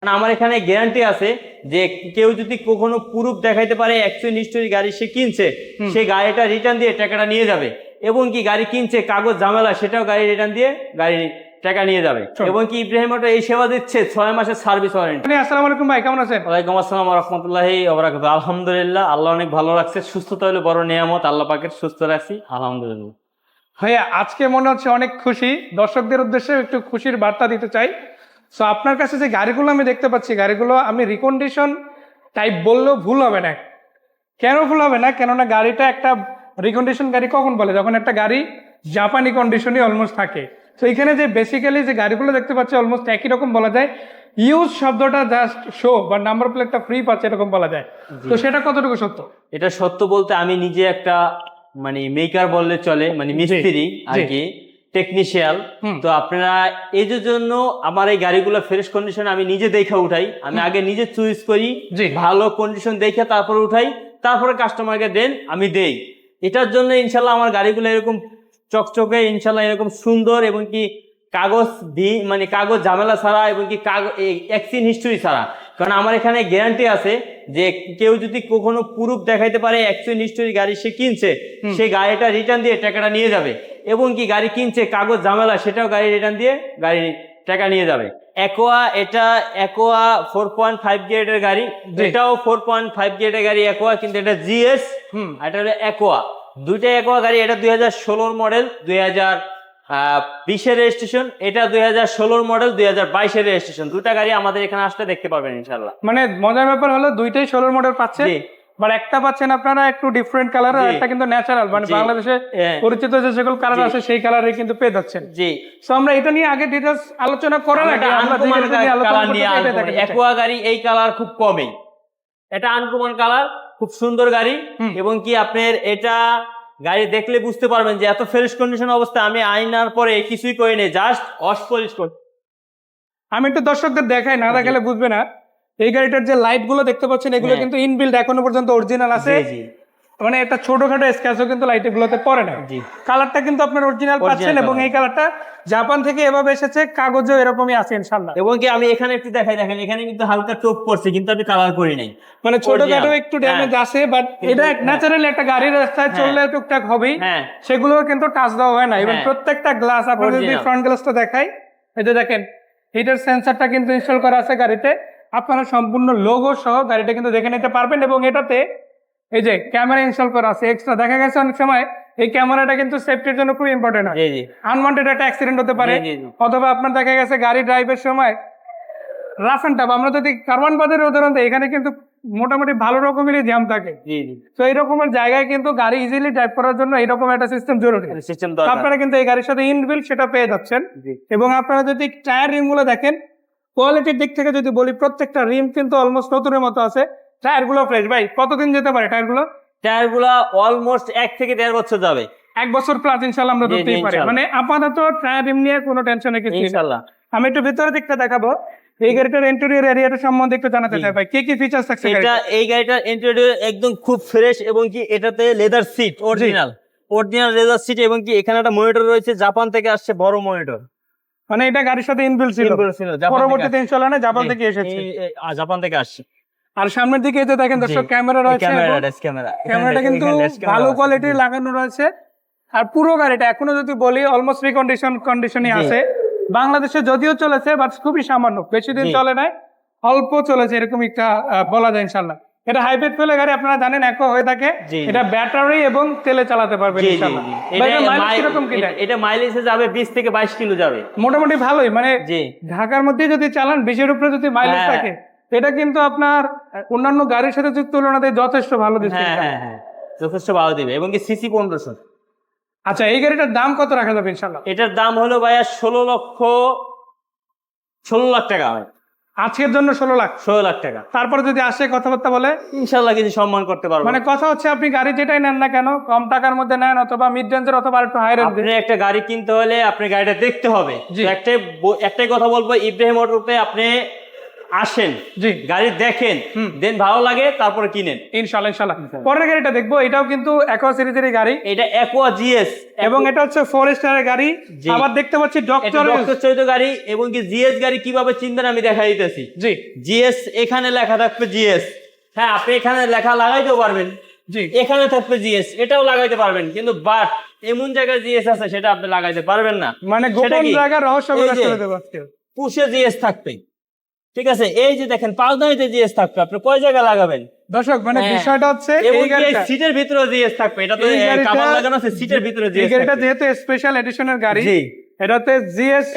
মানে আমার এখানে গ্যারান্টি আছে যে কেউ যদি কখনো প্রুফ দেখাইতে পারে অ্যাকচুয়ালি নিশ্চয়ই গাড়ি সে কিনছে, সে গাড়িটা রিটার্ন দিয়ে টাকাটা নিয়ে যাবে। এবং কি গাড়ি কিনছে কাগজ ঝামেলা, সেটাও গাড়ি রিটার্ন দিয়ে গাড়ি টাকা নিয়ে যাবে। এবং কি ইব্রাহিম অটো এই সেবা দিচ্ছে 6 মাসের সার্ভিস ওয়ারেন্টি। আসসালামু আলাইকুম ভাই, কেমন আছেন? ওয়ালাইকুম আসসালাম ওয়া রাহমাতুল্লাহি ওয়া বারাকাতুহু। আলহামদুলিল্লাহ, আল্লাহ অনেক ভালো রাখছে। সুস্থতা হলো বড় নিয়ামত, আল্লাহ পাকের, সুস্থ রাখছি আলহামদুলিল্লাহ। ভাইয়া আজকে মনে হচ্ছে অনেক খুশি, দর্শকদের উদ্দেশ্যে একটু খুশির বার্তা দিতে চাই। সো আপনার কাছে যে গাড়িগুলো আমি দেখতে পাচ্ছি, গাড়িগুলো আমি রিকন্ডিশন টাইপ বললেও ভুল হবে না। কেন ভুল হবে না? কেননা গাড়িটা একটা রিকন্ডিশন গাড়ি কখন বলে? যখন একটা গাড়ি জাপানি কন্ডিশনই অলমোস্ট থাকে। তো এখানে যে বেসিক্যালি যে গাড়িগুলো দেখতে পাচ্ছি অলমোস্ট একই রকম বলা যায়। ইউজ শব্দটা জাস্ট শো বা নাম্বার প্লেটটা ফ্রি পাচ্ছে এরকম বলা যায়। তো সেটা কতটুকু সত্য? এটা সত্য বলতে আমি নিজে একটা মানে মেকার বললে চলে, মানে মিস্ত্রি আর কি, টেকনিশিয়াল। তো আপনারা এই জন্য আমার এই গাড়িগুলো ফ্রেশ কন্ডিশন আমি নিজে দেখে উঠাই। আমি আগে নিজে চুজ করি, ভালো কন্ডিশন দেখে তারপরে উঠাই, তারপরে কাস্টমারকে দেন, আমি দেই। এটার জন্য ইনশাল্লাহ আমার গাড়িগুলো এরকম চকচকে, ইনশাল্লাহ এরকম সুন্দর, এবং কি কাগজ মানে কাগজ ঝামেলা ছাড়া, এবং কি কাগজ অ্যাক্সিডেন্ট হিস্টরি ছাড়া। কারণ আমার এখানে গ্যারান্টি আছে যে কেউ যদি কখনো প্রুফ দেখাইতে পারে অ্যাক্সিডেন্ট হিস্টরি গাড়ি সে কিনছে, সে গাড়িটা রিটার্ন দিয়ে টাকাটা নিয়ে যাবে। এবং কি গাড়ি কিনছে কাগজ ঝামেলা, সেটাও গাড়ি রিটার্ন দিয়ে গাড়ি টাকা নিয়ে যাবে। অ্যাকোয়া, এটা অ্যাকোয়া 4.5 গ্রেডের গাড়ি, এটাও 4.5 গ্রেডের গাড়ি অ্যাকোয়া, কিন্তু এটা জিএস, এটা হলো অ্যাকোয়া। দুইটাই অ্যাকোয়া গাড়ি। এটা 2016 মডেল, 2020-এর রেজিস্ট্রেশন। এটা 2016 মডেল, 2022-এর রেজিস্ট্রেশন। দুটা গাড়ি আমাদের এখানে আসলে দেখতে পাবেন ইনশাল্লাহ। মানে মজার ব্যাপার হলো দুইটাই 16 মডেল পাচ্ছে, বাট একটা পাচ্ছেন আপনারা একটু ডিফারেন্ট কালার, আর একটা কিন্তু ন্যাচারাল, মানে বাংলাদেশে পরিচিত যে সকল কালার আছে সেই কালারে কিন্তু পেয়ে যাচ্ছেন। জি, সো আমরা এটা নিয়ে আগে ডিটেইলস আলোচনা করার আগে অ্যাকোয়া গাড়ি এই কালার খুব কমই, এটা আনকমন কালার, খুব সুন্দর গাড়ি। এবং কি আপনার এটা গাড়ি দেখলে বুঝতে পারবেন যে এত ফ্রেশ কন্ডিশন অবস্থা। আমি আইনার পরে কিছুই করি নাই, জাস্ট ওয়াশ পলিশ করি। আমি একটু দর্শকদের দেখাই, না দেখালে বুঝবে না। এই গাড়িটার যে লাইট গুলো দেখতে পাচ্ছেন এগুলো কিন্তু ইনবিল্ড, এখনো পর্যন্ত অরিজিনাল আছে। মানে এটা ছোটখাটো স্ক্র্যাচও কিন্তু লাইট গুলোতে পড়ে না। কালারটা কিন্তু আপনার অরিজিনাল পাচ্ছেন, এবং এই কালারটা জাপান থেকে এভাবে এসেছে, কাগজও এরকমই আছে ইনশাআল্লাহ। এবং কি আমি এখানে একটু দেখাই, দেখেন এখানে কিন্তু হালকা টোপ পড়ছে, কিন্তু আমি কালার করি নাই। মানে ছোটখাটো একটু ড্যামেজ আছে, বাট এটা ন্যাচারালি একটা গাড়ির রাস্তায় চললে টুকটাক হবেই, সেগুলো কিন্তু টাচ দেওয়া হয় না। এবং প্রত্যেকটা গ্লাস, আপনার যদি ফ্রন্ট গ্লাসটা দেখাই, এই যে দেখেন হিটার সেন্সরটা কিন্তু ইনস্টল করা আছে গাড়িতে। আপনারা সম্পূর্ণ লোগো সহ গাড়িটা কিন্তু দেখে নিতে পারবেন। এবং এটাতে এই যে ক্যামেরা ইনস্টল করা আছে এক্সট্রা। দেখা গেছে অনেক সময় এই ক্যামেরাটা কিন্তু সেফটির জন্য খুব ইম্পর্টেন্ট হয়। আনওয়ান্টেড একটা অ্যাক্সিডেন্ট হতে পারে, অথবা আপনার দেখা গেছে গাড়ি ড্রাইভের সময় রাফ এন্ড টাফ। আমরা যদি কারওয়ান বাজারের উদাহরণ দিই, এখানে কিন্তু মোটামুটি ভালো রকমেরই জ্যাম থাকে। তো এই রকমের জায়গায় কিন্তু গাড়ি ইজিলি ড্রাইভ করার জন্য এরকম একটা সিস্টেম জরুরি। আপনারা কিন্তু এই গাড়ির সাথে ইনবিল্ট সেটা পেয়ে যাচ্ছেন। এবং আপনারা যদি টায়ার রিম গুলো দেখেন, কোয়ালিটির দিক থেকে যদি বলি, প্রত্যেকটা রিম কিন্তু অলমোস্ট নতুনের মতো আছে। টায়ার গুলো ফ্রেশ। ভাই কতদিন যেতে পারে টায়ার গুলো? টায়ার গুলা অলমোস্ট 1 থেকে 1.5 বছর যাবে। 1 বছর প্লাস ইনশাআল্লাহ আমরা ধরতেই পারি। মানে আপাতত টায়ার রিম নিয়ে কোনো টেনশন নেই ইনশাআল্লাহ। আমি একটু ভিতরের দিকটা দেখাবো। এই গাড়িটার ইন্টেরিয়র এরিয়াটা সম্বন্ধে একটু জানাতে চাই ভাই, কি কি ফিচারস থাকছে এটা? এই গাড়িটার ইন্টেরিয়র একদম খুব ফ্রেশ, এবং কি এটাতে leather seat, original leather seat. এবং কি এখানে একটা মনিটর রয়েছে, জাপান থেকে আসছে, বড় মনিটর। মানে এটা গাড়ির সাথে ইনবিল্ট ছিল, পরবর্তীতে ইনশাআল্লাহ না জাপান থেকে এসেছে, জাপান থেকে আসছে। আর সামনের দিকে যে দেখেন দর্শক ক্যামেরা রয়েছে, ক্যামেরাটা কিন্তু ভালো কোয়ালিটির লাগানো রয়েছে। আর পুরো গাড়িটা এখনো যদি বলি অলমোস্ট কন্ডিশনই আছে। বাংলাদেশে যদিও চলেছে, বাট খুবই সামান্য, বেশি দিন চলে নাই, অল্প চলেছে, এরকম একটা বলা যায় ইনশাআল্লাহ। এটা হাইব্রিড ফুয়েল গাড়ি, আপনারা জানেন একো হয়ে থাকে। এটা ব্যাটারি এবং তেলে চালাতে পারবেন ইনশাআল্লাহ। এটা মাইলেজে যাবে 20 থেকে 22 কিলো যাবে, মোটামুটি ভালোই। মানে ঢাকার মধ্যে যদি চালান 20-এর উপরে যদি মাইলেজ থাকে, এটা কিন্তু আপনার অন্যান্য গাড়ির সাথে যদি তুলনা দেয় যথেষ্ট ভালো দিচ্ছে। যথেষ্ট ভালো দিবে। এবং কি সিসি 1500। আচ্ছা, এই গাড়িটার দাম কত রাখা যাবে ইনশাআল্লাহ? এটার দাম হলো ভাইয়া 16 লাখ টাকা। আজকের জন্য 16 লাখ টাকা। তারপরে যদি আসে কথাবার্তা বলে ইনশাআল্লাহ কিছু সম্মান করতে পারবো। মানে কথা হচ্ছে আপনি গাড়ি যেটাই নেন না কেন, কম টাকার মধ্যে নেন অথবা মিড রেঞ্জের অথবা একটু হাই রেঞ্জের, আপনি একটা গাড়ি কিনতে হলে আপনি গাড়িটা দেখতে হবে। একটাই কথা বলবো, ইব্রাহিম অটোতে আপনি আসেন, জি গাড়ি দেখেন, দেন ভালো লাগে তারপরে কিনেন। ইনশাআল্লাহ ইনশাআল্লাহ। পরের গাড়িটা দেখবো, এটাও কিন্তু অ্যাকোয়া সিরিজের গাড়ি, এটা অ্যাকোয়া জিএস এবং এটা হচ্ছে 4 স্টারের গাড়ি। আবার দেখতে পাচ্ছি ডক্টর চৈত গাড়ি, এবং কি জিএস গাড়ি কিভাবে চিনবেন আমি দেখা দিতেছি। জি জিএস এখানে লেখা থাকবে জিএস, হ্যাঁ আপনি এখানে লেখা লাগাইতেও পারবেন, জি এখানে থাকবে জিএস, এটাও লাগাইতে পারবেন, কিন্তু বাট এমন জায়গায় জিএস আছে সেটা আপনি লাগাইতে পারবেন না। মানে গোপন জায়গার রহস্য প্রকাশ করে দেব আজকে। পুশে জিএস থাকবে, ঠিক আছে। এই যে দেখেন পাঁচদানিতে জিএস থাকবে, আপনি কয় জায়গায় লাগাবেন দর্শক? মানে বিষয়টা হচ্ছে এই গাড়িটা সিটের ভিতরে জিএস থাকবে, এটা তো কভার লাগানো আছে, সিটের ভিতরে জিএস এই গাড়িটা যেহেতু স্পেশাল এডিশনের গাড়ি, জি এটাতে জিএস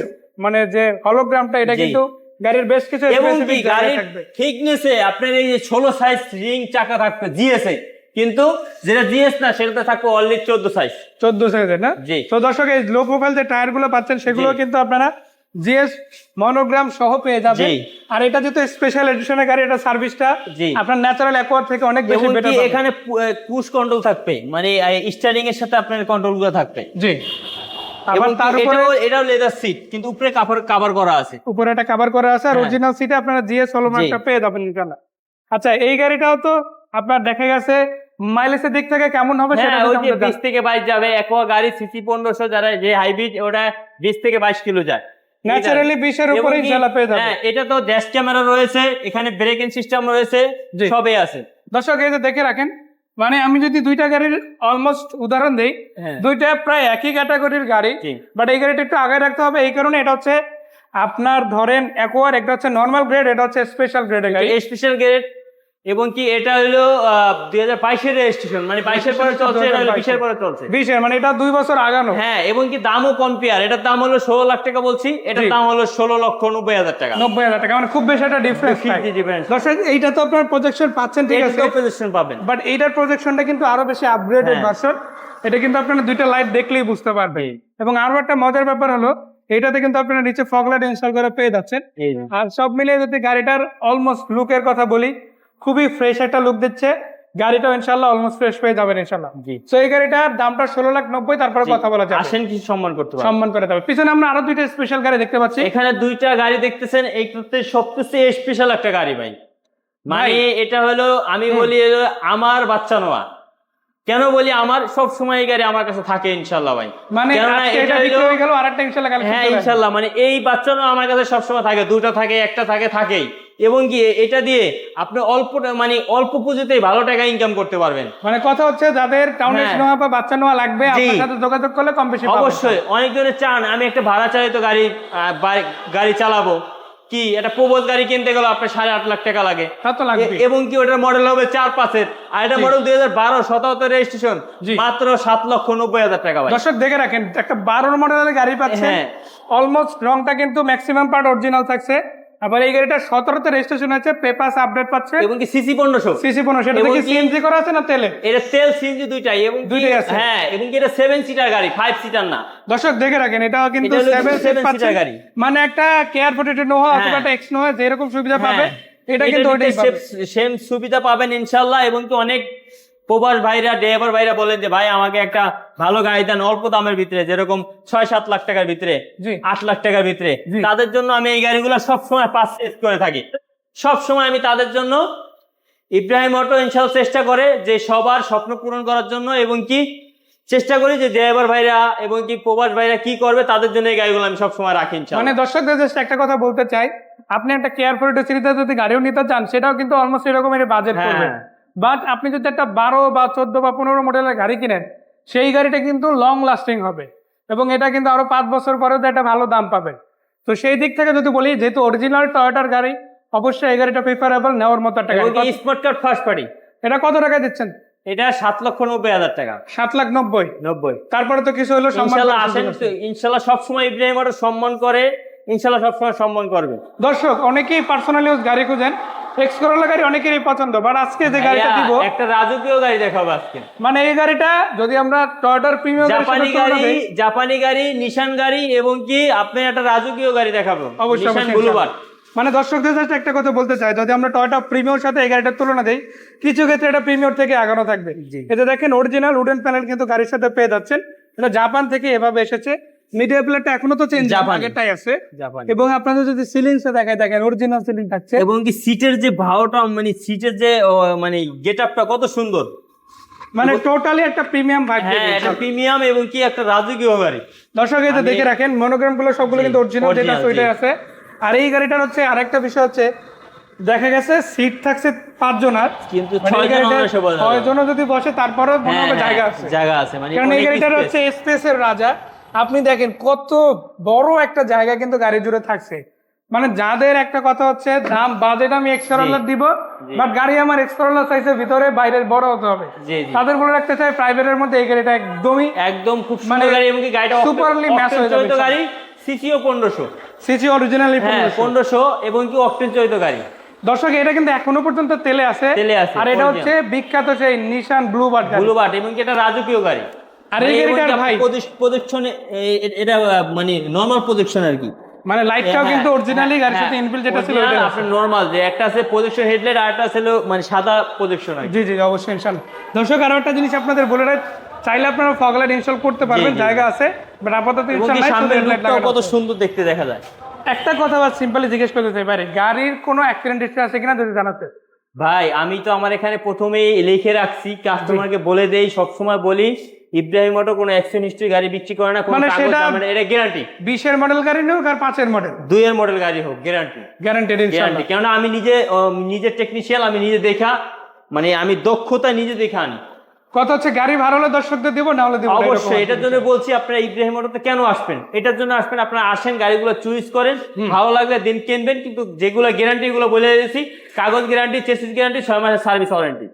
মানে যে হলোগ্রামটা, এটা কিন্তু গাড়ির বেশ কিছু এবং কি স্পেসিফিক জায়গা গাড়ির থাকবে। থিকনেসে আপনার এই যে 16 সাইজ রিং চাকা থাকবে জিএস এ, কিন্তু যেটা জিএস না সেটাতে থাকবে অনলি 14 সাইজ। 14 সাইজের না? জি। তো দর্শক এই লো প্রোফাইল যে টায়ার গুলো পাচ্ছেন সেগুলো কিন্তু আপনারা জিএস মনোগ্রাম সহ পেয়ে যাবেন। আর এটা যেহেতু স্পেশাল এডিশনের গাড়ি, এটা সার্ভিসটা আপনার ন্যাচারাল অ্যাকোয়ার থেকে অনেক বেশি বেটার পাবেন। এখানে পুশ কন্ট্রোল থাকবে, মানে স্টারিং এর সাথে আপনার কন্ট্রোল গুলো থাকবে। জি। আবার তার উপরে এটাও লেদার সিট, কিন্তু উপরে কভার করা আছে, উপরে এটা কভার করা আছে, আর অরিজিনাল সিটে আপনারা জিএস হলোগ্রামটা পেয়ে যাবেন ইনশাআল্লাহ। আচ্ছা, এই গাড়িটাও তো আপনার দেখা গেছে মাইলেজের দিক থেকে কেমন হবে সেটা ওই যে 20 থেকে 22 যাবে। অ্যাকোয়া গাড়ি সিসি 1500 যারা যে হাইব্রিড, ওটা 20 থেকে 22 কিলো যায় ন্যাচারালি 20 এর উপরে ইনশাআল্লাহ পেয়ে যাবেন। হ্যাঁ, এটা তো ড্যাশ ক্যামেরা রয়েছে, এখানে ব্রেকিং সিস্টেম রয়েছে, সবই আছে। দর্শক এই যে দেখে রাখেন, মানে আমি যদি দুইটা গাড়ির অলমোস্ট উদাহরণ দেই, দুইটা প্রায় একই ক্যাটাগরির গাড়ি, বাট এই গাড়িটা একটু আগে রাখতে হবে। এই কারণে এটা হচ্ছে আপনার ধরেন অ্যাকোয়ার, একটা হচ্ছে নরমাল গ্রেড, এটা হচ্ছে স্পেশাল গ্রেডের গাড়ি, স্পেশাল গ্রেড। এবং কি এটা হলো 2022 এর রেজিস্ট্রেশন, মানে 22 এর পরে চলছে, এটা হলো 20 এর পরে চলছে। 20 এর মানে এটা 2 বছর আগানো। হ্যাঁ, এবং কি দামও কম্পেয়ার, এটার দাম হলো 16 লাখ টাকা বলছি, এটার দাম হলো 16,90,000 টাকা। 90,000 টাকা, মানে খুব বেশি একটা ডিফারেন্স নাই। দর্শক এইটা তো আপনার প্রজেকশন পাচ্ছেন, ঠিক আছে, প্রজেকশন পাবেন, বাট এইটার প্রজেকশনটা কিন্তু আরো বেশি আপগ্রেডেড ভার্সন। এটা কিন্তু আপনারা দুইটা লাইট দেখলেই বুঝতে পারবেন। এবং আরো একটা মজার ব্যাপার হলো, এটাতে কিন্তু আপনারা নিচে ফগ লাইট ইনস্টল করে পেয়ে যাচ্ছেন। আর সব মিলিয়ে যদি গাড়িটার অলমোস্ট লুকের কথা বলি, খুবই ফ্রেশ একটা লুক দিচ্ছে গাড়িটাও, ইনশাআল্লাহ অলমোস্ট ফ্রেশ পেয়ে যাবেন ইনশাআল্লাহ। তো এই গাড়িটার দামটা 16,90,000, তারপরে কথা বলা যাবে। আসেন কিছু সম্মান করতে পারবেন, সম্মান করে দেবে। পিছনে আমরা আরো দুইটা স্পেশাল গাড়ি দেখতে পাচ্ছি, এখানে দুইটা গাড়ি দেখতেছেন, এইটাতে সবচেয়ে স্পেশাল একটা গাড়ি ভাই। মানে এটা হলো, আমি বলি আমার বাচ্চা নোয়া। কেন বলি আমার, সব সময় এই গাড়ি আমার কাছে থাকে ইনশাআল্লাহ ভাই। মানে এটা বিক্রি হয়ে গেল, আরেকটা ইনশাআল্লাহ কালেকশন। হ্যাঁ ইনশাআল্লাহ, মানে এই বাচ্চা নোয়া আমার কাছে সব সময় থাকে, দুটো থাকে, একটা থাকে, থাকেই। এবং কি এটা দিয়ে আপনি অল্প পুঁজিতেই ভালো টাকা ইনকাম করতে পারবেন। মানে কথা হচ্ছে যাদের টাউনের নোয়া বা বাচ্চা নোয়া লাগবে, আপনার সাথে যোগাযোগ করলে কম বেশি পাবেন। অবশ্যই অনেকজনে চান আমি একটা ভাড়া চালিত গাড়ি চালাবো, কি একটা প্রবোজ গাড়ি কিনতে গেলে আপনার 8.5 লাখ টাকা লাগে, এবং কি ওটার মডেল হবে 4-5 আর এটা মডেল 2012-17 রেজিস্ট্রেশন, মাত্র 7,90,000 টাকা। দর্শক দেখে রাখেন, একটা 12 মডেলের গাড়ি পাচ্ছেন, অলমোস্ট রংটা কিন্তু ম্যাক্সিমাম পার্ট অরিজিনাল থাকছে। আবার এই গাড়িটা 17তে রেজিস্ট্রেশন আছে, পেপারস আপডেট পাচ্ছে, এবং কি সিসি 1500। এটা কি সিএনজি করা আছে না তেলে? এটা তেল সিএনজি দুইটাই, এবং দুইটাই আছে। হ্যাঁ, এবং কি এটা 7 সিটার গাড়ি, 5 সিটার না। দর্শক দেখে রাখেন, এটা কিন্তু 7 সিটার গাড়ি, মানে একটা কেয়ার প্রোটেক্টেড নোহা অথবা একটা এক্স নোহা যেরকম সুবিধা পাবে, এটা কিন্তু ওইটাই সেম সুবিধা পাবেন ইনশাআল্লাহ। এবং কি অনেক প্রবাস ভাইরা, ড্রাইভার ভাইরা বলেন যে ভাই আমাকে একটা ভালো গাড়ি দেন অল্প দামের ভিতরে, যেরকম 6-7 লাখ টাকার ভিতরে, 8 লাখ টাকার ভিতরে। তাদের জন্য আমি এই গাড়িগুলো সবসময় পারচেজ করে থাকি। সবসময় আমি তাদের জন্য, ইব্রাহিম অটো ইনশাআল্লাহ চেষ্টা করে যে সবার স্বপ্ন পূরণ করার জন্য, এবং কি চেষ্টা করি যে ড্রাইভার ভাইরা এবং কি প্রবাস ভাইরা কি করবে তাদের জন্য এই গাড়িগুলো আমি সবসময় রাখি ইনশাআল্লাহ। মানে দর্শকদের জাস্ট একটা কথা বলতে চাই, আপনি একটা কেয়ার ফর সিরিজে যদি গাড়িও নিতে চান, সেটাও কিন্তু অলমোস্ট এরকমের বাজেট পড়বে। বাট আপনি যদি একটা 12 বা 14 বা 15 মডেলের গাড়ি কিনেন, সেই গাড়িটা কিন্তু লং লাস্টিং হবে, এবং এটা কিন্তু আরো 5 বছর পরেও তো একটা ভালো দাম পাবেন। তো সেই দিক থেকে যদি বলি, যেহেতু অরিজিনাল টয়োটার গাড়ি, অবশ্যই এই গাড়িটা প্রিফারেবল নেওয়ার মতো একটা গাড়ি। স্পোর্ট কার ফার্স্ট পার্টি, এটা কত টাকা দিচ্ছেন? এটা 7,90,000 টাকা। 7,90,000। তারপরে তো কিছু হলো ইনশাআল্লাহ সবসময় ইব্রাহিম অটো সম্মান করে, ইনশাআল্লাহ সবসময় সম্মান করবে। দর্শক অনেকেই পার্সোনালি গাড়ি খুঁজেন, এক্স করোলা গাড়ি অনেকেরই পছন্দ, বাট আজকে যে গাড়িটা দিব একটা রাজকীয় গাড়ি দেখাবো আজকে। মানে এই গাড়িটা যদি আমরা টয়োটার প্রিমিয়াম জাপানি গাড়ি, নিশান গাড়ি, এবং কি আপনি একটা রাজকীয় গাড়ি দেখাবো অবশ্যই। মানে দর্শকদের কাছে একটা কথা বলতে চাই, যদি আমরা টয়োটা প্রিমিয়ার সাথে এই গাড়িটার তুলনা দেই, কিছু ক্ষেত্রে এটা প্রিমিয়ার থেকে আগানো থাকবে। এটা দেখেন অরিজিনাল উডেন প্যানেল কিন্তু গাড়ির সাথে পেয়ে যাচ্ছেন, এটা জাপান থেকে এভাবে এসেছে, মিডিয়া প্লেটটা এখনো তো চেঞ্জ জাপানি। আগেরটাই আছে জাপানি। এবং আপনাদের যদি সিলিংসে দেখায় দেখেন অরিজিনাল সিলিং থাকছে এবং কি সিটের যে ভাওটা মানে সিটের যে মানে গেটআপটা কত সুন্দর, মানে টোটালি একটা প্রিমিয়াম ভাইব হ্যাঁ এটা প্রিমিয়াম এবং কি একটা রাজকীয় গাড়ি। দর্শক এই যে দেখে রাখেন মনোগ্রাম গুলো সবগুলো কিন্তু অরিজিনাল যেটা original, ওইটাই আছে। আর এই গাড়িটার হচ্ছে আরেকটা বিষয় হচ্ছে দেখা গেছে সিট থাকছে 5 জনের কিন্তু মানে এই 6 জন গাড়িটায় অনায়াসে বসা যাবে। 6 জনও যদি বসে তারপরেও মনে হবে জায়গা আছে, জায়গা আছে মানে কারণ এই অনেক গাড়িটার space। হচ্ছে স্পেসের রাজা। আপনি দেখেন কত বড় একটা জায়গা কিন্তু গাড়ি জুড়ে থাকছে। মানে যাদের একটা কথা হচ্ছে দাম বাজেট আমি এক্সক্রলার দিব, বাট গাড়ি আমার এক্সক্রলার সাইজের ভিতরে বাইরের বড় হতে হবে, জি জি তাদের বলে রাখতে চাই প্রাইভেটের মধ্যে এই গাড়িটা একদমই একদম খুব মানে সুন্দর গাড়ি এবং কি গাড়িটা superly match হয়ে যাবে চলিত গাড়ি, সিসিও 1500, সিসি অরিজিনালি। হ্যাঁ 1500 এবং কি অকটেন চলিত গাড়ি। দর্শক এটা কিন্তু এখনো পর্যন্ত তেলে আছে, তেলে আছে, আর এটা original। হচ্ছে বিখ্যাত সেই নিশান ব্লুবার্ড গাড়ি। ব্লুবার্ড এবং কি এটা রাজকীয় গাড়ি। আর এই গাড়িটার ভাই প্রদক্ষিণে এটা মানে নরমাল প্রদক্ষিণ আর কি, মানে লাইটটাও কিন্তু অরিজিনালি গাড়ির সাথে ইনবিল্ট যেটা ছিল ওইটা আছে। আপনার নরমাল যে একটা আছে প্রজেকশন হেডলাইট আর একটা ছিল মানে সাদা প্রজেকশন আর কি। জি জি অবশ্যই ইনশাআল্লাহ। দর্শক আরো একটা জিনিস আপনাদের বলে রাখ, চাইলে আপনারা ফগ লাইট ইনস্টল করতে পারবেন, জি, জি। জায়গা আছে, বাট আপাতত এবং কি ইনশাআল্লাহ সামনের লুকটাও কত সুন্দর দেখতে দেখা যায়। একটা কথা বাস সিম্পলি জিজ্ঞেস করতে চাই পারে, গাড়ির কোনো অ্যাক্সিডেন্ট হিস্ট্রি আছে কিনা যদি জানাতে। ভাই আমি তো আমার এখানে প্রথমেই লিখে রাখছি, কাস্টমারকে বলে দেই, সবসময় বলি ইব্রাহিম অটো কোনো অ্যাক্সিডেন্ট হিস্ট্রি গাড়ি বিক্রি করে না, কোনো মানে কাগজ সেটা জামেলা, এটা গ্যারান্টি। 20 এর মডেল গাড়ি হোক আর 5 এর মডেল, 2 এর মডেল গাড়ি হোক গ্যারান্টি, গ্যারান্টেড ইনশাআল্লাহ। গ্যারান্টি। কেননা আমি নিজে টেকনিশিয়ান, আমি নিজে দেখা মানে আমি দক্ষতা নিজে দেখে আনি। কথা হচ্ছে গাড়ি ভালো হলে দর্শকদের দিব, না হলে দিব না, এরকম অবশ্যই আর এটার কি। জন্য বলছি আপনারা ইব্রাহিম অটোতে কেন আসবেন, এটার জন্য আসবেন। আপনারা আসেন, গাড়িগুলো চুজ করেন, ভালো লাগলে দিন কিনবেন, কিন্তু যেগুলো গ্যারান্টি গুলো বলে দিয়েছি, কাগজ গ্যারান্টি, চেসিস গ্যারান্টি, 6 মাসের সার্ভিস ওয়ারেন্টি।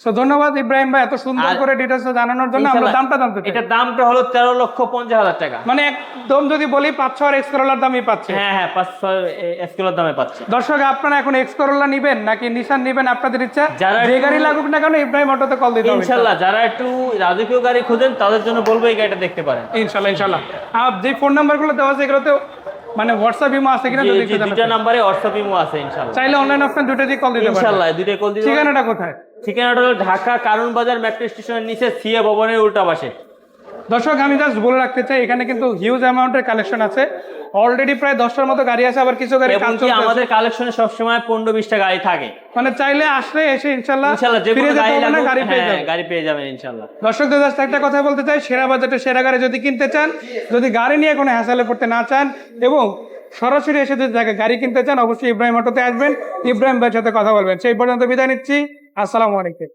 সো ধন্যবাদ ইব্রাহিম ভাই এত সুন্দর আর করে ডিটেইলস জানানোর জন্য। আমরা দামটা জানতে চাই। এটার দামটা হলো 13,50,000 টাকা। মানে একদম যদি বলি 5-6 আর এক্সকরোলার দামই পাচ্ছে। হ্যাঁ হ্যাঁ 5-6 স্কেলের দামে পাচ্ছে। দর্শক আপনারা এখন এক্সকরোলা নেবেন নাকি নিশান নেবেন আপনাদের ইচ্ছা, যারা যে গাড়ি লাগুক না কেন ইব্রাহিম অটোতে কল দিতে হবে ইনশাআল্লাহ। যারা একটু রাজকীয় গাড়ি খোঁজেন তাদের জন্য বলবো এই গাড়িটা দেখতে পারেন। ইনশাআল্লাহ ইনশাআল্লাহ। আর যে ফোন নাম্বারগুলো দেওয়া আছে এগুলোতে মানে হোয়াটসঅ্যাপ ইমো আছে কিনা যদি একটু দুইটা জানাতেন। নম্বরে হোয়াটসঅ্যাপ ইমো আছে ইনশাআল্লাহ। চাইলে অনলাইন অপশন দুটো দিয়ে কল দিতে পারেন ইনশাআল্লাহ দুইটা কল দিতে। ঠিকানাটা কোথায়? ঠিকানাটা হলো ঢাকা কারণ বাজার মেট্রো স্টেশনের নিচে সিএ ভবনের উল্টা পাশে। দর্শক আমি জাস্ট বলে রাখতে চাই এখানে কিন্তু হিউজ অ্যামাউন্টের কালেকশন আছে, অলরেডি প্রায় 10টার মতো গাড়ি আছে, আবার কিছু গাড়ি এবং কাজ কি চলছে। আমাদের কালেকশনে সবসময় 15-20টা গাড়ি থাকে। মানে চাইলে আসলে এসে ইনশাআল্লাহ ইনশাআল্লাহ যে ফিরে কোনো যেতে গাড়ি হবে না, লাগুক, গাড়ি পেয়ে হ্যাঁ যাবেন। গাড়ি পেয়ে যাবেন ইনশাআল্লাহ। দর্শকদের কাছে একটা কথা বলতে চাই, সেরা বাজেটে সেরা গাড়ি যদি কিনতে চান, যদি গাড়ি নিয়ে কোনো হ্যাসেলে পড়তে না চান এবং সরাসরি এসে যদি গাড়ি কিনতে চান, অবশ্যই ইব্রাহিম অটোতে আসবেন, ইব্রাহিম ভাইয়ের সাথে কথা বলবেন। সেই পর্যন্ত বিদায় নিচ্ছি, আসসালামু আলাইকুম।